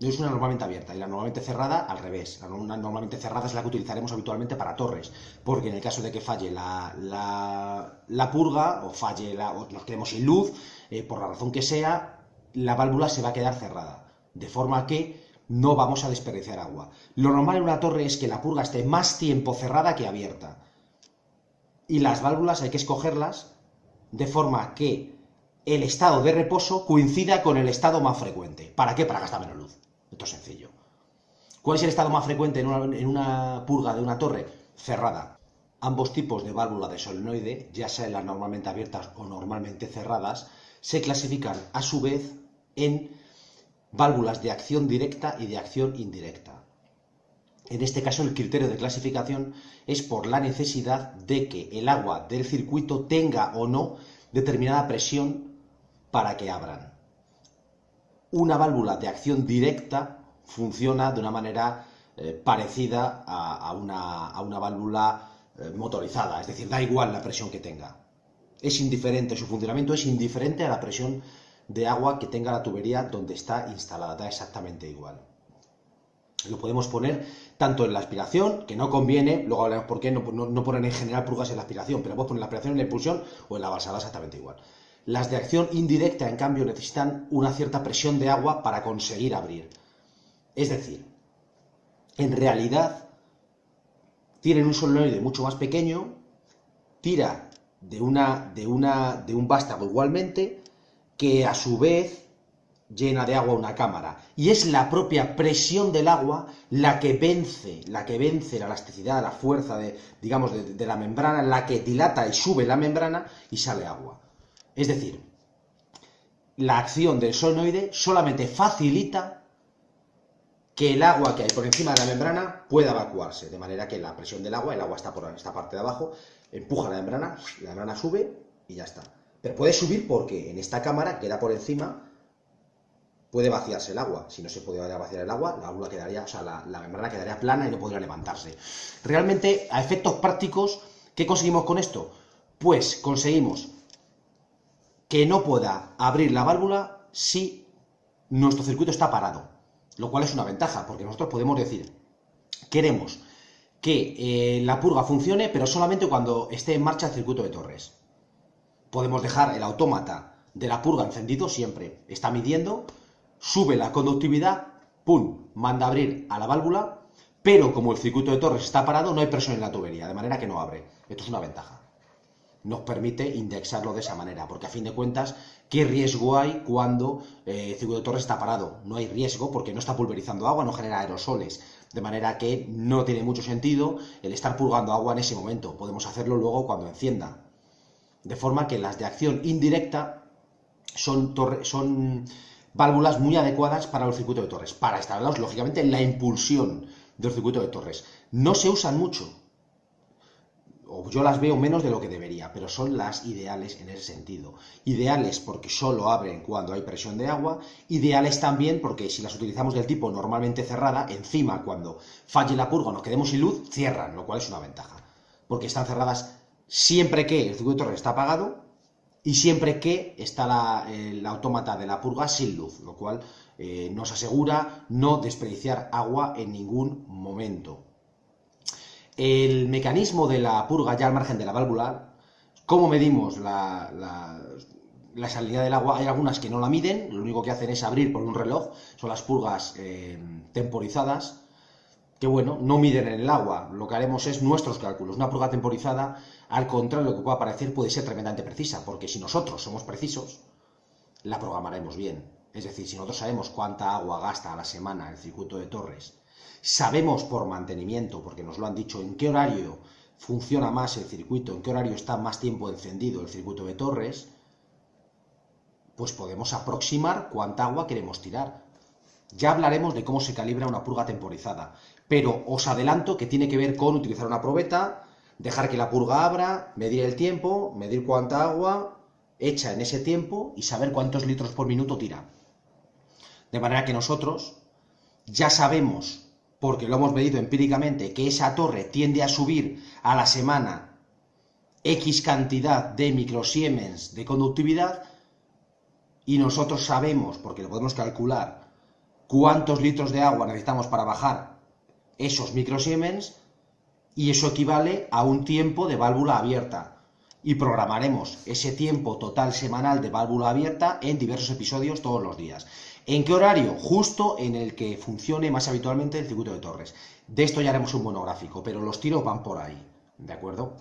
No es una normalmente abierta y la normalmente cerrada al revés. La normalmente cerrada es la que utilizaremos habitualmente para torres, porque en el caso de que falle la purga o nos quedemos sin luz, por la razón que sea, la válvula se va a quedar cerrada, de forma que no vamos a desperdiciar agua. Lo normal en una torre es que la purga esté más tiempo cerrada que abierta. Y las válvulas hay que escogerlas de forma que el estado de reposo coincida con el estado más frecuente. ¿Para qué? Para gastar menos luz. Esto es sencillo. ¿Cuál es el estado más frecuente en una purga de una torre? Cerrada. Ambos tipos de válvula de solenoide, ya sean las normalmente abiertas o normalmente cerradas, se clasifican a su vez en válvulas de acción directa y de acción indirecta. En este caso, el criterio de clasificación es por la necesidad de que el agua del circuito tenga o no determinada presión para que abran. Una válvula de acción directa funciona de una manera parecida a una válvula motorizada, es decir, da igual la presión que tenga. Es indiferente, su funcionamiento es indiferente a la presión de agua que tenga la tubería donde está instalada, da exactamente igual. Lo podemos poner tanto en la aspiración, que no conviene, luego hablaremos por qué no ponen en general purgas en la aspiración, pero puedes poner la aspiración en la impulsión o en la balsa, da exactamente igual. Las de acción indirecta, en cambio, necesitan una cierta presión de agua para conseguir abrir. Es decir, en realidad tienen un solenoide mucho más pequeño, tira de un vástago igualmente, que a su vez llena de agua una cámara. Y es la propia presión del agua la que vence la elasticidad, la fuerza de la membrana, la que dilata y sube la membrana y sale agua. Es decir, la acción del solenoide solamente facilita que el agua que hay por encima de la membrana pueda evacuarse, de manera que la presión del agua, el agua está por esta parte de abajo, empuja la membrana sube y ya está. Pero puede subir porque en esta cámara que queda por encima puede vaciarse el agua. Si no se puede vaciar el agua, la válvula quedaría, o sea, la membrana quedaría plana y no podría levantarse. Realmente, a efectos prácticos, ¿qué conseguimos con esto? Pues conseguimos que no pueda abrir la válvula si nuestro circuito está parado, lo cual es una ventaja, porque nosotros podemos decir, queremos que la purga funcione, pero solamente cuando esté en marcha el circuito de Torres. Podemos dejar el autómata de la purga encendido siempre, está midiendo, sube la conductividad, ¡pum!, manda a abrir a la válvula, pero como el circuito de Torres está parado, no hay presión en la tubería, de manera que no abre. Esto es una ventaja. Nos permite indexarlo de esa manera, porque a fin de cuentas, ¿qué riesgo hay cuando el circuito de Torres está parado? No hay riesgo porque no está pulverizando agua, no genera aerosoles, de manera que no tiene mucho sentido el estar purgando agua en ese momento. Podemos hacerlo luego cuando encienda. De forma que las de acción indirecta son válvulas muy adecuadas para el circuito de Torres, para instalarlos, lógicamente, en la impulsión del circuito de Torres. No se usan mucho, o yo las veo menos de lo que debería, pero son las ideales en ese sentido. Ideales porque solo abren cuando hay presión de agua, ideales también porque si las utilizamos del tipo normalmente cerrada, encima cuando falle la purga o nos quedemos sin luz, cierran, lo cual es una ventaja, porque están cerradas siempre que el circuito de Torres está apagado y siempre que está el autómata de la purga sin luz, lo cual nos asegura no desperdiciar agua en ningún momento. El mecanismo de la purga ya al margen de la válvula, ¿cómo medimos la salinidad del agua? Hay algunas que no la miden, lo único que hacen es abrir por un reloj, son las purgas temporizadas, que bueno, no miden en el agua, lo que haremos es nuestros cálculos. Una purga temporizada, al contrario de lo que pueda parecer, puede ser tremendamente precisa, porque si nosotros somos precisos, la programaremos bien. Es decir, si nosotros sabemos cuánta agua gasta a la semana el circuito de Torres, sabemos por mantenimiento, porque nos lo han dicho, en qué horario funciona más el circuito, en qué horario está más tiempo encendido el circuito de Torres, pues podemos aproximar cuánta agua queremos tirar. Ya hablaremos de cómo se calibra una purga temporizada, pero os adelanto que tiene que ver con utilizar una probeta, dejar que la purga abra, medir el tiempo, medir cuánta agua echa en ese tiempo y saber cuántos litros por minuto tira. De manera que nosotros ya sabemos, porque lo hemos medido empíricamente, que esa torre tiende a subir a la semana X cantidad de microsiemens de conductividad, y nosotros sabemos, porque lo podemos calcular, cuántos litros de agua necesitamos para bajar esos microsiemens, y eso equivale a un tiempo de válvula abierta. Y programaremos ese tiempo total semanal de válvula abierta en diversos episodios todos los días. ¿En qué horario? Justo en el que funcione más habitualmente el circuito de Torres. De esto ya haremos un monográfico, pero los tiros van por ahí, ¿de acuerdo?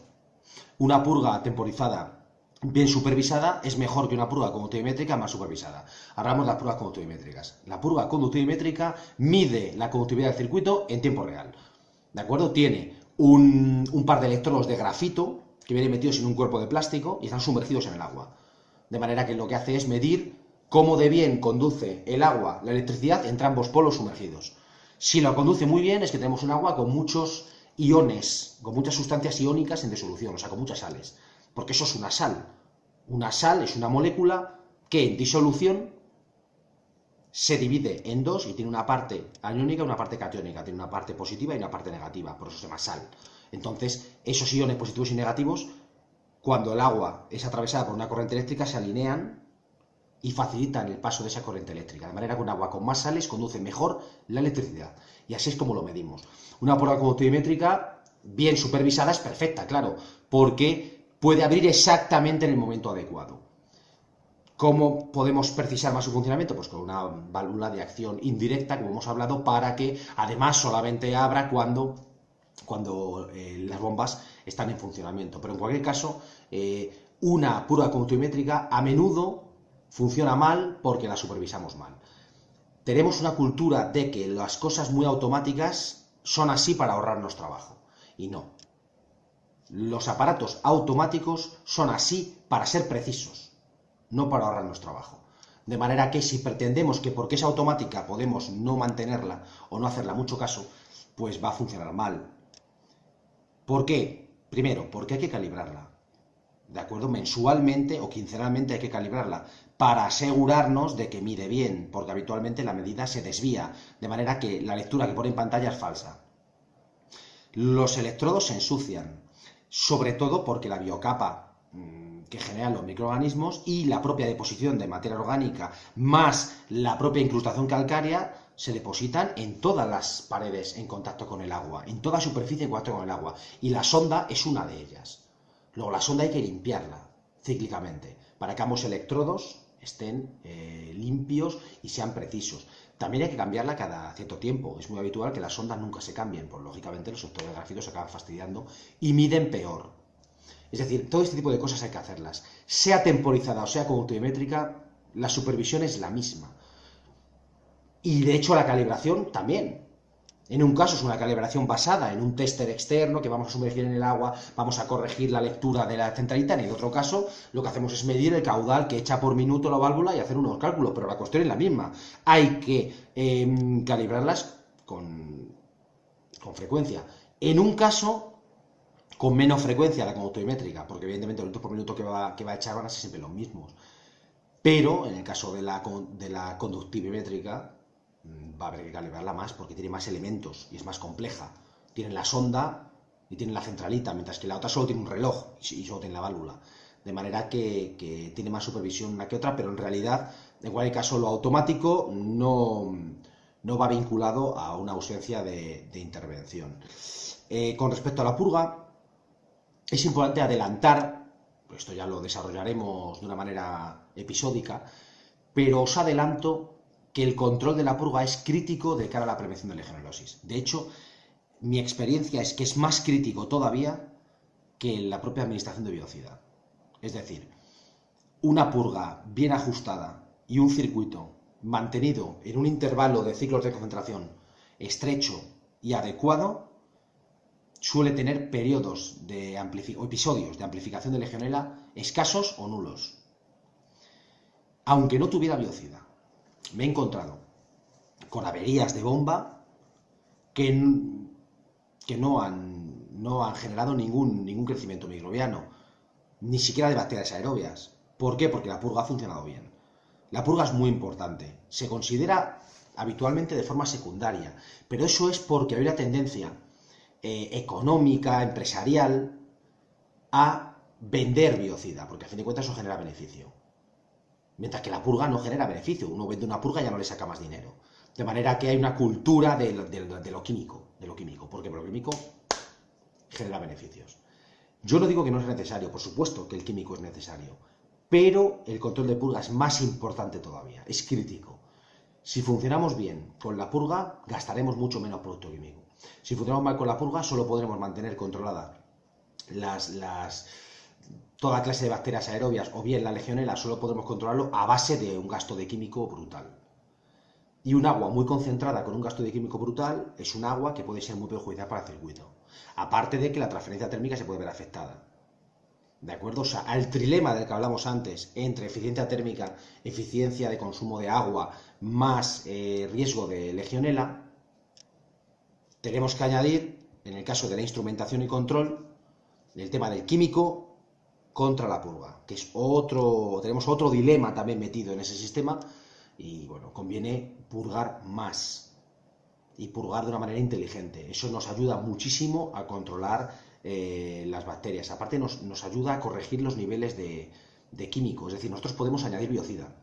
Una purga temporizada bien supervisada es mejor que una purga conductivimétrica mal supervisada. Hablamos de las purgas conductivimétricas. La purga conductivimétrica mide la conductividad del circuito en tiempo real, ¿de acuerdo? Tiene un par de electrodos de grafito que vienen metidos en un cuerpo de plástico y están sumergidos en el agua. De manera que lo que hace es medir cómo de bien conduce el agua, la electricidad, entre ambos polos sumergidos. Si lo conduce muy bien es que tenemos un agua con muchos iones, con muchas sustancias iónicas en disolución, o sea, con muchas sales. Porque eso es una sal. Una sal es una molécula que en disolución se divide en dos y tiene una parte aniónica y una parte catiónica. Tiene una parte positiva y una parte negativa, por eso se llama sal. Entonces, esos iones positivos y negativos, cuando el agua es atravesada por una corriente eléctrica, se alinean y facilitan el paso de esa corriente eléctrica. De manera que un agua con más sales conduce mejor la electricidad. Y así es como lo medimos. Una prueba conductivimétrica bien supervisada es perfecta, claro, porque puede abrir exactamente en el momento adecuado. ¿Cómo podemos precisar más su funcionamiento? Pues con una válvula de acción indirecta, como hemos hablado, para que además solamente abra cuando las bombas están en funcionamiento. Pero en cualquier caso, una purga conductivimétrica a menudo funciona mal porque la supervisamos mal. Tenemos una cultura de que las cosas muy automáticas son así para ahorrarnos trabajo. Y no. Los aparatos automáticos son así para ser precisos, no para ahorrarnos trabajo. De manera que si pretendemos que porque es automática podemos no mantenerla o no hacerla mucho caso, pues va a funcionar mal. ¿Por qué? Primero, porque hay que calibrarla. ¿De acuerdo? Mensualmente o quincenalmente hay que calibrarla para asegurarnos de que mide bien, porque habitualmente la medida se desvía, de manera que la lectura que pone en pantalla es falsa. Los electrodos se ensucian, sobre todo porque la biocapa que generan los microorganismos y la propia deposición de materia orgánica más la propia incrustación calcárea se depositan en todas las paredes en contacto con el agua, en toda superficie en contacto con el agua, y la sonda es una de ellas. Luego la sonda hay que limpiarla cíclicamente para que ambos electrodos estén limpios y sean precisos. También hay que cambiarla cada cierto tiempo. Es muy habitual que las sondas nunca se cambien, pues lógicamente los sectores de grafito se acaban fastidiando y miden peor. Es decir, todo este tipo de cosas hay que hacerlas. Sea temporizada o sea conductimétrica, la supervisión es la misma. Y de hecho la calibración también. En un caso es una calibración basada en un tester externo que vamos a sumergir en el agua, vamos a corregir la lectura de la centralita, en el otro caso lo que hacemos es medir el caudal que echa por minuto la válvula y hacer unos cálculos, pero la cuestión es la misma. Hay que calibrarlas con frecuencia. En un caso, con menos frecuencia la conductimétrica, porque evidentemente los litros por minuto que va a echar van a ser siempre los mismos. Pero en el caso de la conductimétrica, va a haber que calibrarla más porque tiene más elementos y es más compleja. Tiene la sonda y tiene la centralita, mientras que la otra solo tiene un reloj y solo tiene la válvula. De manera que tiene más supervisión una que otra, pero en realidad, en cualquier caso, lo automático no va vinculado a una ausencia de intervención. Con respecto a la purga, es importante adelantar, esto ya lo desarrollaremos de una manera episódica, pero os adelanto que el control de la purga es crítico de cara a la prevención de legionelosis. De hecho, mi experiencia es que es más crítico todavía que la propia administración de biocida. Es decir, una purga bien ajustada y un circuito mantenido en un intervalo de ciclos de concentración estrecho y adecuado suele tener periodos o episodios de amplificación de legionela escasos o nulos, aunque no tuviera biocida. Me he encontrado con averías de bomba que no han generado ningún crecimiento microbiano, ni siquiera de bacterias aerobias. ¿Por qué? Porque la purga ha funcionado bien. La purga es muy importante. Se considera habitualmente de forma secundaria, pero eso es porque hay una tendencia económica, empresarial, a vender biocida, porque a fin de cuentas eso genera beneficio. Mientras que la purga no genera beneficio. Uno vende una purga y ya no le saca más dinero. De manera que hay una cultura de lo químico. Porque lo químico genera beneficios. Yo no digo que no es necesario, por supuesto que el químico es necesario. Pero el control de purga es más importante todavía. Es crítico. Si funcionamos bien con la purga, gastaremos mucho menos producto químico. Si funcionamos mal con la purga, solo podremos mantener controlada toda clase de bacterias aerobias o bien la legionela solo podremos controlarlo a base de un gasto de químico brutal. Y un agua muy concentrada con un gasto de químico brutal es un agua que puede ser muy perjudicial para el circuito. Aparte de que la transferencia térmica se puede ver afectada. ¿De acuerdo? O sea, al trilema del que hablamos antes, entre eficiencia térmica, eficiencia de consumo de agua, más riesgo de legionela, tenemos que añadir, en el caso de la instrumentación y control, el tema del químico contra la purga, que es tenemos otro dilema también metido en ese sistema y bueno, conviene purgar más y purgar de una manera inteligente. Eso nos ayuda muchísimo a controlar las bacterias. Aparte nos ayuda a corregir los niveles de químico, es decir, nosotros podemos añadir biocida,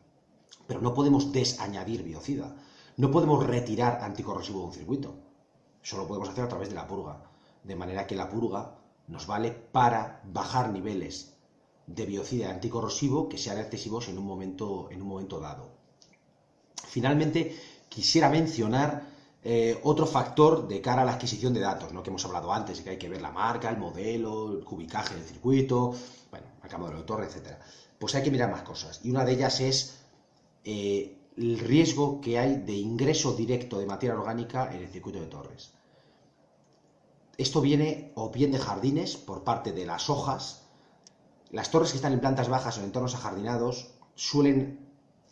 pero no podemos desañadir biocida, no podemos retirar anticorrosivo de un circuito, eso lo podemos hacer a través de la purga, de manera que la purga nos vale para bajar niveles de biocida anticorrosivo que sean excesivos en un momento dado. Finalmente, quisiera mencionar otro factor de cara a la adquisición de datos, ¿no? Que hemos hablado antes, que hay que ver la marca, el modelo, el cubicaje del circuito, bueno, acá modelo de torre, etc. Pues hay que mirar más cosas. Y una de ellas es el riesgo que hay de ingreso directo de materia orgánica en el circuito de torres. Esto viene o bien de jardines por parte de las hojas. Las torres que están en plantas bajas o en entornos ajardinados suelen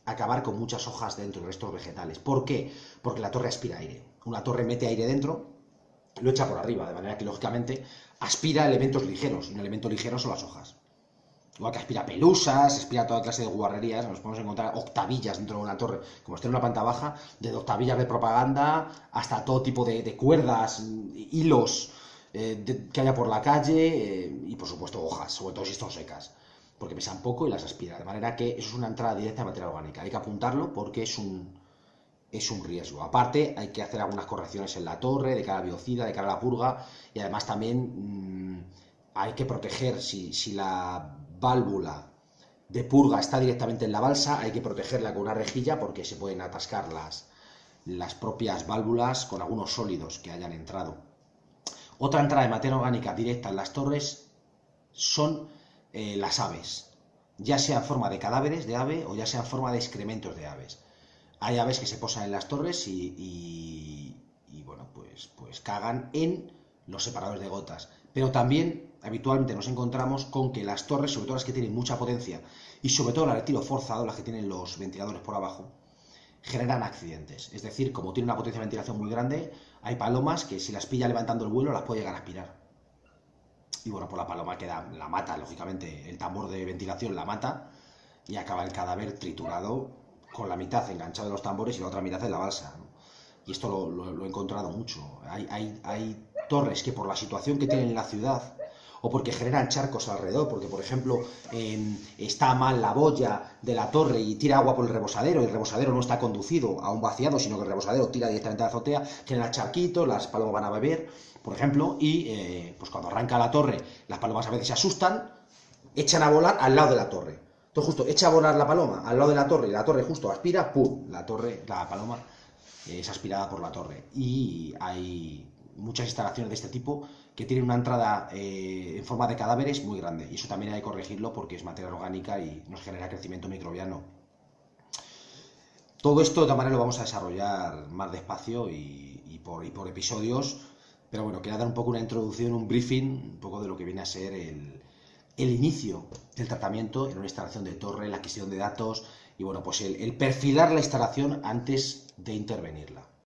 acabar con muchas hojas dentro de restos vegetales. ¿Por qué? Porque la torre aspira aire. Una torre mete aire dentro, lo echa por arriba, de manera que lógicamente aspira elementos ligeros, y un elemento ligero son las hojas. Igual que aspira pelusas, aspira toda clase de guarrerías, nos podemos encontrar octavillas dentro de una torre, como esté en una planta baja, desde octavillas de propaganda hasta todo tipo de cuerdas, hilos que haya por la calle y por supuesto hojas, sobre todo si están secas, porque pesan poco y las aspira, de manera que eso es una entrada directa de materia orgánica. Hay que apuntarlo porque es un riesgo. Aparte, hay que hacer algunas correcciones en la torre, de cara a biocida, de cara a la purga, y además también hay que proteger, si la válvula de purga está directamente en la balsa, hay que protegerla con una rejilla porque se pueden atascar las propias válvulas con algunos sólidos que hayan entrado. Otra entrada de materia orgánica directa en las torres son las aves, ya sea en forma de cadáveres de ave o ya sea en forma de excrementos de aves. Hay aves que se posan en las torres y bueno, pues cagan en los separadores de gotas. Pero también habitualmente nos encontramos con que las torres, sobre todo las que tienen mucha potencia y sobre todo las de tiro forzado, las que tienen los ventiladores por abajo, generan accidentes. Es decir, como tiene una potencia de ventilación muy grande, hay palomas que si las pilla levantando el vuelo las puede llegar a aspirar. Y bueno, pues la paloma la mata, lógicamente, el tambor de ventilación la mata y acaba el cadáver triturado con la mitad enganchado en los tambores y la otra mitad en la balsa, ¿no? Y esto lo he encontrado mucho. Hay torres que por la situación que tienen en la ciudad o porque generan charcos alrededor, porque por ejemplo está mal la boya de la torre y tira agua por el rebosadero, y el rebosadero no está conducido a un vaciado, sino que el rebosadero tira directamente a la azotea, genera charquitos, las palomas van a beber, por ejemplo, y pues cuando arranca la torre, las palomas a veces se asustan, echan a volar al lado de la torre. Entonces justo echa a volar la paloma al lado de la torre y la torre justo aspira, ¡pum! La paloma es aspirada por la torre. Y hay muchas instalaciones de este tipo que tienen una entrada en forma de cadáveres muy grande. Y eso también hay que corregirlo porque es materia orgánica y nos genera crecimiento microbiano. Todo esto de todas maneras lo vamos a desarrollar más despacio y por episodios. Pero bueno, quería dar un poco una introducción, un briefing, un poco de lo que viene a ser el inicio del tratamiento en una instalación de torre, la adquisición de datos y bueno, pues el perfilar la instalación antes de intervenirla.